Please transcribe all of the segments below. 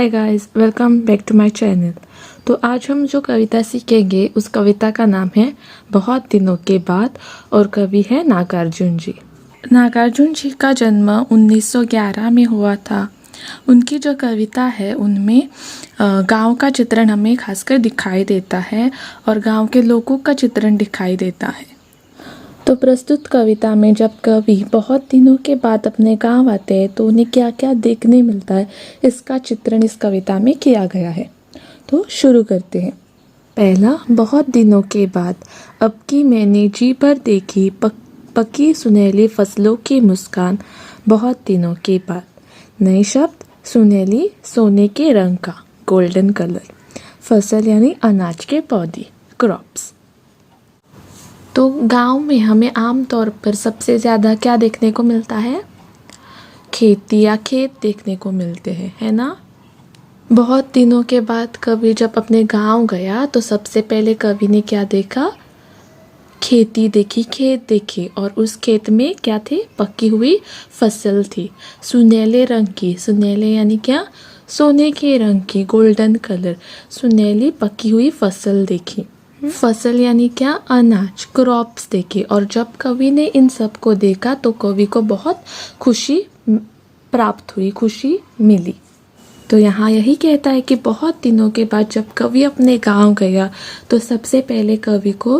Hi guys, welcome back to my channel. तो आज हम जो कविता सीखेंगे उस कविता का नाम है बहुत दिनों के बाद और कवि है नागार्जुन जी। नागार्जुन जी का जन्म 1911 में हुआ था। उनकी जो कविता है उनमें गांव का चित्रण हमें खासकर दिखाई देता है और गांव के लोगों का चित्रण दिखाई देता है। तो प्रस्तुत कविता में जब कवि बहुत दिनों के बाद अपने गांव आते हैं तो उन्हें क्या क्या देखने मिलता है, इसका चित्रण इस कविता में किया गया है। तो शुरू करते हैं। पहला, बहुत दिनों के बाद अब की मैंने जी भर देखी पकी सुनहली फसलों की मुस्कान। बहुत दिनों के बाद। नए शब्द, सुनहली सोने के रंग का, गोल्डन कलर। फसल यानी अनाज के पौधे, क्रॉप्स। तो गांव में हमें आम तौर पर सबसे ज़्यादा क्या देखने को मिलता है? खेती या खेत देखने को मिलते हैं, है ना। बहुत दिनों के बाद कवि जब अपने गांव गया तो सबसे पहले कवि ने क्या देखा? खेती देखी, खेत देखे और उस खेत में क्या थे? पकी हुई फसल थी, सुनहले रंग की। सुनहले यानी क्या? सोने के रंग की, गोल्डन कलर। सुनहली पकी हुई फसल देखी। फसल यानी क्या? अनाज, क्रॉप्स देखे। और जब कवि ने इन सब को देखा तो कवि को बहुत खुशी प्राप्त हुई, खुशी मिली। तो यहाँ यही कहता है कि बहुत दिनों के बाद जब कवि अपने गांव गया तो सबसे पहले कवि को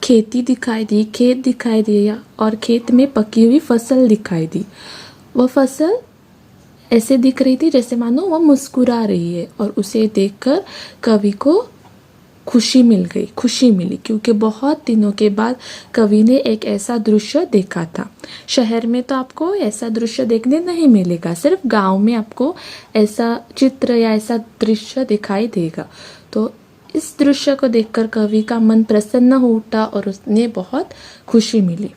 खेती दिखाई दी, खेत दिखाई दिया और खेत में पकी हुई फसल दिखाई दी। वह फसल ऐसे दिख रही थी जैसे मानो वह मुस्कुरा रही है और उसे देखकर कवि को खुशी मिल गई, खुशी मिली, क्योंकि बहुत दिनों के बाद कवि ने एक ऐसा दृश्य देखा था। शहर में तो आपको ऐसा दृश्य देखने नहीं मिलेगा, सिर्फ गांव में आपको ऐसा चित्र या ऐसा दृश्य दिखाई देगा। तो इस दृश्य को देखकर कवि का मन प्रसन्न हो उठा और उसने बहुत खुशी मिली।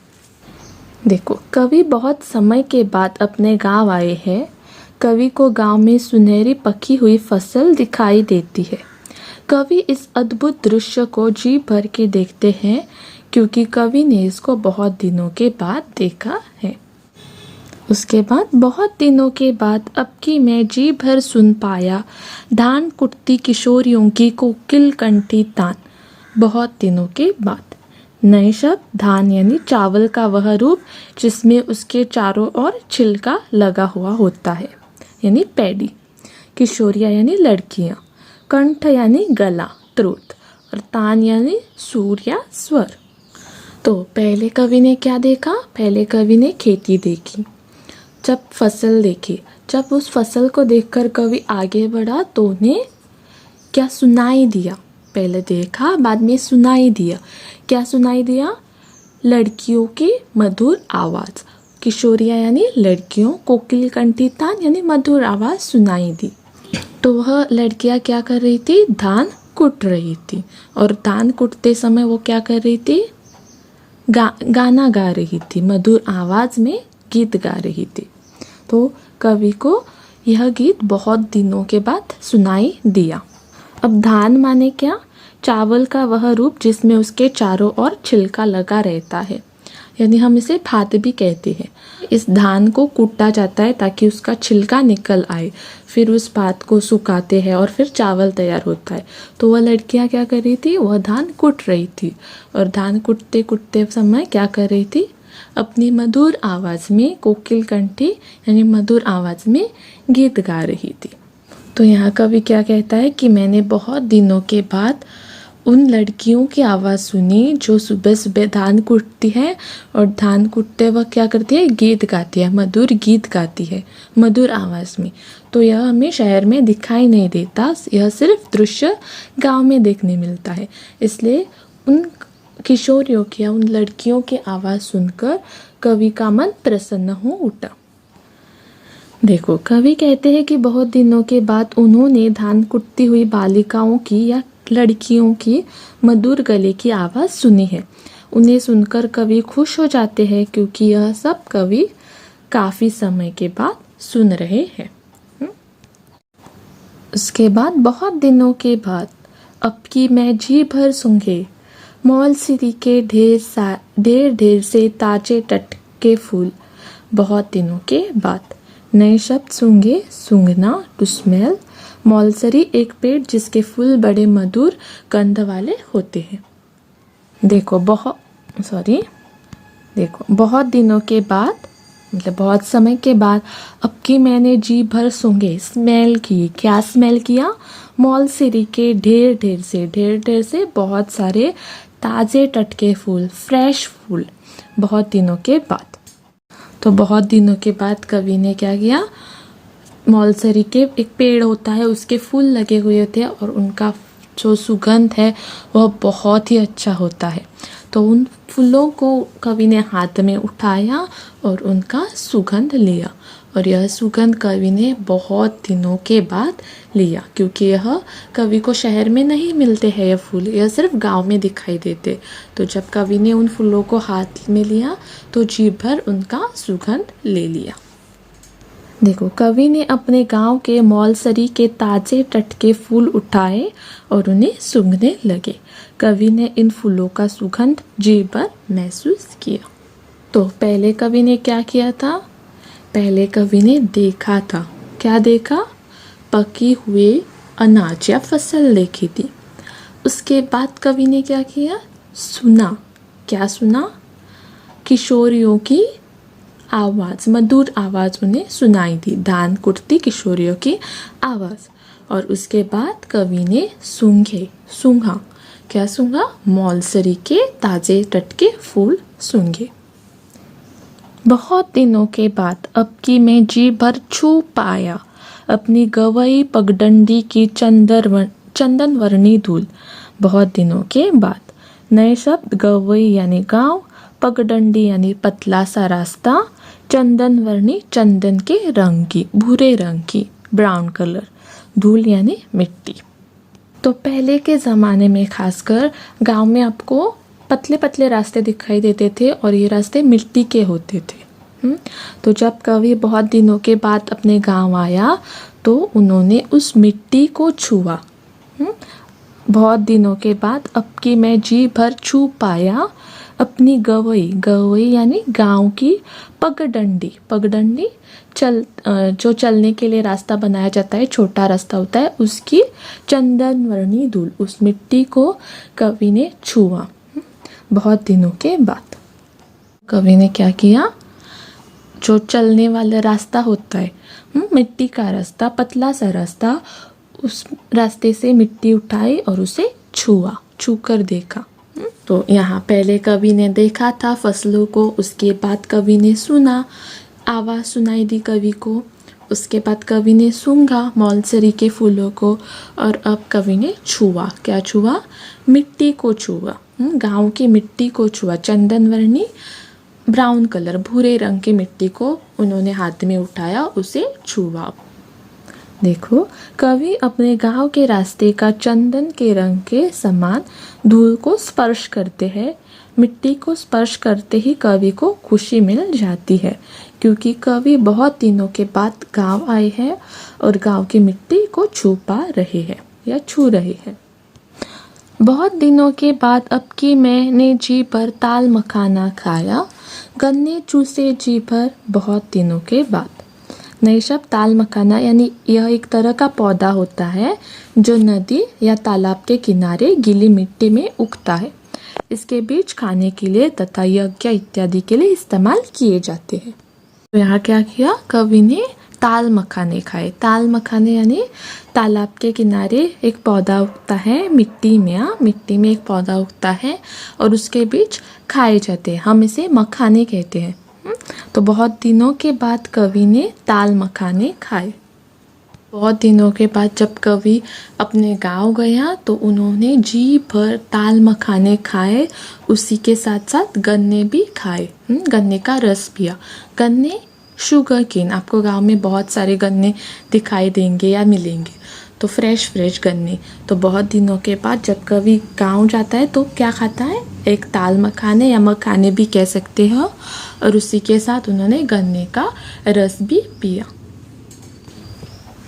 देखो, कवि बहुत समय के बाद अपने गांव आए हैं। कवि को गांव में सुनहरी पकी हुई फसल दिखाई देती है। कवि इस अद्भुत दृश्य को जी भर के देखते हैं क्योंकि कवि ने इसको बहुत दिनों के बाद देखा है। उसके बाद, बहुत दिनों के बाद अब की मैं जी भर सुन पाया धान कुटती किशोरियों की कोकिल कंठी तान। बहुत दिनों के बाद। नए शब्द, धान यानी चावल का वह रूप जिसमें उसके चारों ओर छिलका लगा हुआ होता है, यानी पैडी। किशोरिया यानी लड़कियां। कंठ यानी गला, थ्रोट। और तान यानी सुर या स्वर। तो पहले कवि ने क्या देखा? पहले कवि ने खेती देखी, जब फसल देखी। जब उस फसल को देखकर कवि आगे बढ़ा तो उन्हें क्या सुनाई दिया? पहले देखा, बाद में सुनाई दिया। क्या सुनाई दिया? लड़कियों की मधुर आवाज़। किशोरिया यानी लड़कियों, कोकिल कंठी तान यानी मधुर आवाज़ सुनाई दी। तो वह लड़कियां क्या कर रही थी? धान कुट रही थी। और धान कुटते समय वो क्या कर रही थी? गाना गा रही थी, मधुर आवाज़ में गीत गा रही थी। तो कवि को यह गीत बहुत दिनों के बाद सुनाई दिया। अब धान माने क्या? चावल का वह रूप जिसमें उसके चारों ओर छिलका लगा रहता है, यानी हम इसे भात भी कहते हैं। इस धान को कूटा जाता है ताकि उसका छिलका निकल आए, फिर उस भात को सुखाते हैं और फिर चावल तैयार होता है। तो वह लड़कियां क्या कर रही थी? वह धान कूट रही थी और धान कूटते कूटते समय क्या कर रही थी? अपनी मधुर आवाज़ में, कोकिल कंठी यानी मधुर आवाज़ में गीत गा रही थी। तो यहाँ कवि क्या कहता है कि मैंने बहुत दिनों के बाद उन लड़कियों की आवाज़ सुनी जो सुबह सुबह धान कूटती है और धान कूटते वक्त क्या करती है? गीत गाती है, मधुर गीत गाती है, मधुर आवाज़ में। तो यह हमें शहर में दिखाई नहीं देता, यह सिर्फ दृश्य गांव में देखने मिलता है। इसलिए उन किशोरियों की या उन लड़कियों की आवाज़ सुनकर कवि का मन प्रसन्न हो उठा। देखो, कवि कहते हैं कि बहुत दिनों के बाद उन्होंने धान कुटती हुई बालिकाओं की या लड़कियों की मधुर गले की आवाज़ सुनी है। उन्हें सुनकर कवि खुश हो जाते हैं क्योंकि यह सब कवि काफ़ी समय के बाद सुन रहे हैं। उसके बाद, बहुत दिनों के बाद अब की मैं जी भर सूंघे मॉल सिटी के ढेर से ताजे टटके फूल। बहुत दिनों के बाद। नए शब्द, सूंघे, सूंघना, टू स्मेल। मौलसरी एक पेड़ जिसके फूल बड़े मधुर गंध वाले होते हैं। देखो बहुत दिनों के बाद, मतलब बहुत समय के बाद, अब की मैंने जी भर सूंघे, स्मेल की। क्या स्मेल किया? मौलसरी के ढेर से बहुत सारे ताज़े टटके फूल, फ्रेश फूल, बहुत दिनों के बाद। तो बहुत दिनों के बाद कवि ने क्या किया? मौलसरी के एक पेड़ होता है, उसके फूल लगे हुए होते हैं और उनका जो सुगंध है वह बहुत ही अच्छा होता है। तो उन फूलों को कवि ने हाथ में उठाया और उनका सुगंध लिया, और यह सुगंध कवि ने बहुत दिनों के बाद लिया, क्योंकि यह कवि को शहर में नहीं मिलते हैं यह फूल, यह सिर्फ गांव में दिखाई देते। तो जब कवि ने उन फूलों को हाथ में लिया तो जी भर उनका सुगंध ले लिया। देखो, कवि ने अपने गांव के मौलसरी के ताज़े टटके फूल उठाए और उन्हें सूंघने लगे। कवि ने इन फूलों का सुगंध जी भर महसूस किया। तो पहले कवि ने क्या किया था? पहले कवि ने देखा था। क्या देखा? पकी हुए अनाज या फसल देखी थी। उसके बाद कवि ने क्या किया? सुना। क्या सुना? किशोरियों की आवाज़, मधुर आवाज़ उन्हें सुनाई दी, दान कुटती किशोरियों की आवाज़। और उसके बाद कवि ने सूंघा। क्या सूंघा? मौलसरी के ताज़े टटके फूल सूंघे। बहुत दिनों के बाद अब की मैं जी भर छू पाया अपनी गवई पगडंडी की चंदन वर्णी धूल। बहुत दिनों के बाद। नए शब्द: गवई यानी गांव, पगडंडी यानी पतला सा रास्ता, चंदन वर्णी चंदन के रंग की, भूरे रंग की, ब्राउन कलर, धूल यानी मिट्टी। तो पहले के ज़माने में खासकर गांव में आपको पतले पतले रास्ते दिखाई देते थे और ये रास्ते मिट्टी के होते थे। तो जब कवि बहुत दिनों के बाद अपने गांव आया तो उन्होंने उस मिट्टी को छुआ। बहुत दिनों के बाद अब की मैं जी भर छू पाया अपनी गवई यानी गांव की पगडंडी जो चलने के लिए रास्ता बनाया जाता है, छोटा रास्ता होता है, उसकी चंदन वर्णी धूल, उस मिट्टी को कवि ने छुआ। बहुत दिनों के बाद कवि ने क्या किया? जो चलने वाला रास्ता होता है, मिट्टी का रास्ता, पतला सा रास्ता, उस रास्ते से मिट्टी उठाई और उसे छू कर देखा। तो यहाँ पहले कवि ने देखा था फसलों को, उसके बाद कवि ने सुना, आवाज़ सुनाई दी कवि को, उसके बाद कवि ने सूंघा मौलसरी के फूलों को, और अब कवि ने छुआ। क्या छुआ? मिट्टी को छुआ, गांव की मिट्टी को छुआ। चंदन वर्णी ब्राउन कलर, भूरे रंग की मिट्टी को उन्होंने हाथ में उठाया, उसे छुआ। देखो, कवि अपने गांव के रास्ते का चंदन के रंग के समान धूल को स्पर्श करते हैं। मिट्टी को स्पर्श करते ही कवि को खुशी मिल जाती है, क्योंकि कवि बहुत दिनों के बाद गांव आए हैं और गांव की मिट्टी को छू रहे हैं। बहुत दिनों के बाद अब की मैंने जी भर ताल मखाना खाया, गन्ने चूसे जी भर। बहुत दिनों के बाद। नए शब्द: ताल मखाना यानी यह एक तरह का पौधा होता है जो नदी या तालाब के किनारे गीली मिट्टी में उगता है। इसके बीज खाने के लिए तथा यज्ञ इत्यादि के लिए इस्तेमाल किए जाते हैं। तो यहाँ क्या किया? कवि ने ताल मखाने खाए। ताल मखाने यानी तालाब के किनारे एक पौधा उगता है, मिट्टी में एक पौधा उगता है और उसके बीज खाए जाते हैं। हम इसे मखाने कहते हैं। तो बहुत दिनों के बाद कवि ने ताल मखाने खाए। बहुत दिनों के बाद जब कवि अपने गांव गया तो उन्होंने जी भर ताल मखाने खाए, उसी के साथ साथ गन्ने भी खाए, गन्ने का रस पिया। गन्ने, शुगर केन, आपको गांव में बहुत सारे गन्ने दिखाई देंगे या मिलेंगे, तो फ्रेश गन्ने। तो बहुत दिनों के बाद जब कवि गांव जाता है तो क्या खाता है? एक ताल मखाने या मखाने भी कह सकते हो, और उसी के साथ उन्होंने गन्ने का रस भी पिया।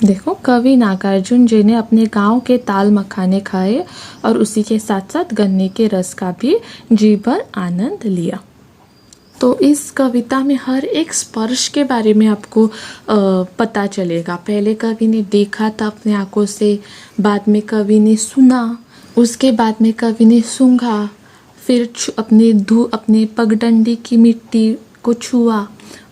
देखो, कवि नागार्जुन जी ने अपने गांव के ताल मखाने खाए और उसी के साथ साथ गन्ने के रस का भी जी भर आनंद लिया। तो इस कविता में हर एक स्पर्श के बारे में आपको पता चलेगा। पहले कवि ने देखा था अपने आंखों से, बाद में कवि ने सुना, उसके बाद में कवि ने सूंघा, फिर अपने पगडंडी की मिट्टी को छुआ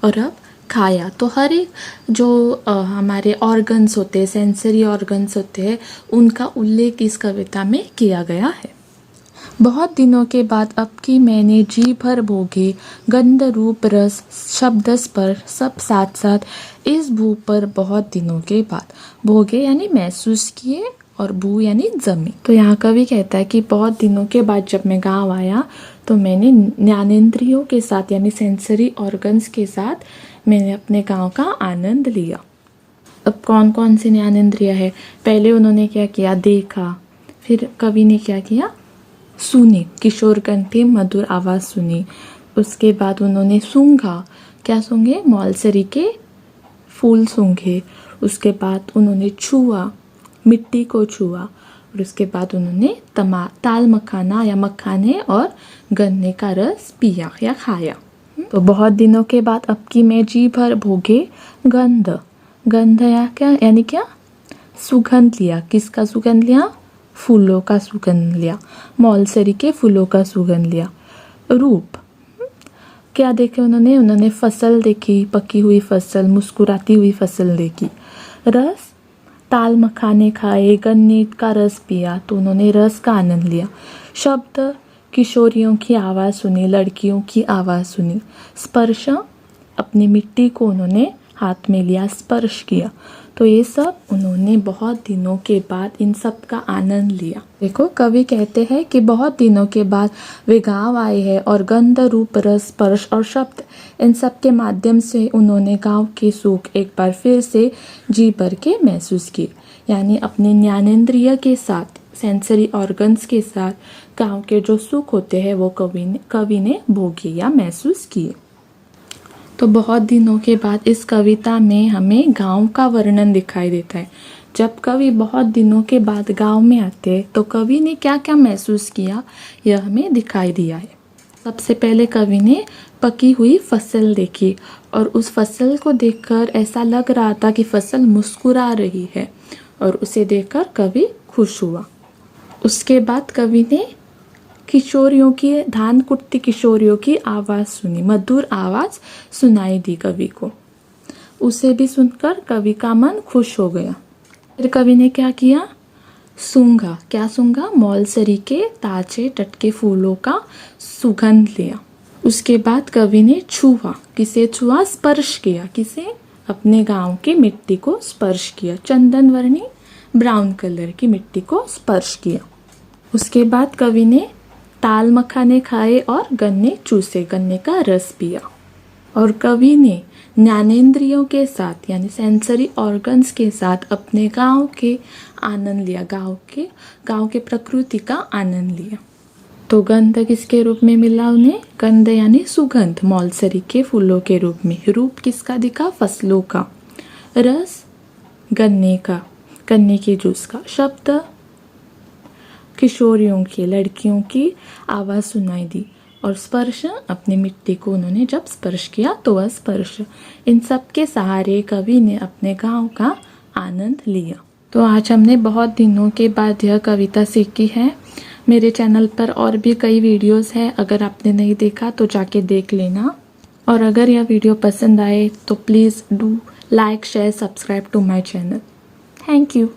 और अब खाया। तो हर एक जो हमारे ऑर्गन्स होते हैं, सेंसरी ऑर्गन्स होते हैं, उनका उल्लेख इस कविता में किया गया है। बहुत दिनों के बाद अब की मैंने जी भर भोगे, गंध रूप रस शब्द स्पर्श सब साथ साथ इस भू पर बहुत दिनों के बाद। भोगे यानी महसूस किए और भू यानी जमी। तो यहाँ कवि कहता है कि बहुत दिनों के बाद जब मैं गाँव आया तो मैंने ज्ञानेंद्रियों के साथ यानी सेंसरी ऑर्गन्स के साथ मैंने अपने गांव का आनंद लिया। अब कौन कौन सी ज्ञानेंद्रिय है? पहले उन्होंने क्या किया? देखा। फिर कवि ने क्या किया? सुनी, किशोर कंठी मधुर आवाज़ सुनी। उसके बाद उन्होंने सूंघा। क्या सूंघे? मौलसरी के फूल सूंघे। उसके बाद उन्होंने छुआ, मिट्टी को छुआ। और उसके बाद उन्होंने ताल मखाना या मखाने और गन्ने का रस पिया या खाया। तो बहुत दिनों के बाद अब की मैं जी भर भोगे गंध या क्या यानी क्या? सुगंध लिया। किसका सुगंध लिया? फूलों का सुगंध लिया। मौलसरी के फूलों का सुगंध लिया। रूप क्या देखे उन्होंने फसल देखी, पकी हुई फसल, मुस्कुराती हुई फसल देखी। रस ताल मखाने खाए, गन्ने का रस पिया, तो उन्होंने रस का आनंद लिया। शब्द किशोरियों की आवाज़ सुनी, लड़कियों की आवाज़ सुनी। स्पर्श अपनी मिट्टी को उन्होंने हाथ में लिया, स्पर्श किया। तो ये सब उन्होंने बहुत दिनों के बाद इन सब का आनंद लिया। देखो कवि कहते हैं कि बहुत दिनों के बाद वे गांव आए हैं और गंध रूप रस स्पर्श और शब्द इन सब के माध्यम से उन्होंने गांव के सुख एक बार फिर से जी भर के महसूस किए। यानी अपने ज्ञानेंद्रिय के साथ, सेंसरी ऑर्गन्स के साथ गांव के जो सुख होते हैं वो कवि ने भोगे या महसूस किए। तो बहुत दिनों के बाद इस कविता में हमें गांव का वर्णन दिखाई देता है। जब कवि बहुत दिनों के बाद गांव में आते हैं तो कवि ने क्या क्या महसूस किया यह हमें दिखाई दिया है। सबसे पहले कवि ने पकी हुई फसल देखी और उस फसल को देखकर ऐसा लग रहा था कि फसल मुस्कुरा रही है और उसे देखकर कवि खुश हुआ। उसके बाद कवि ने किशोरियों की, धान कुटती किशोरियों की आवाज़ सुनी, मधुर आवाज़ सुनाई दी कवि को। उसे भी सुनकर कवि का मन खुश हो गया। फिर कवि ने क्या किया? सूंघा। क्या सूंघा? मौलसरी के ताजे टटके फूलों का सुगंध लिया। उसके बाद कवि ने छुआ। किसे छुआ? स्पर्श किया। किसे? अपने गांव की मिट्टी को स्पर्श किया। चंदन वर्णी ब्राउन कलर की मिट्टी को स्पर्श किया। उसके बाद कवि ने ताल मखाने खाए और गन्ने चूसे, गन्ने का रस पिया। और कवि ने ज्ञानेंद्रियों के साथ यानी सेंसरी ऑर्गन्स के साथ अपने गांव के आनंद लिया, गांव के प्रकृति का आनंद लिया। तो गंध किसके रूप में मिला उन्हें? गंध यानी सुगंध मौलसरी के फूलों के रूप में। रूप किसका दिखा? फसलों का। रस गन्ने का, गन्ने के जूस का। शब्द किशोरियों की, लड़कियों की आवाज़ सुनाई दी। और स्पर्श अपनी मिट्टी को उन्होंने जब स्पर्श किया तो वह स्पर्श। इन सब के सहारे कवि ने अपने गांव का आनंद लिया। तो आज हमने बहुत दिनों के बाद यह कविता सीखी है। मेरे चैनल पर और भी कई वीडियोस हैं, अगर आपने नहीं देखा तो जाके देख लेना। और अगर यह वीडियो पसंद आए तो please do like share subscribe to my channel. Thank you.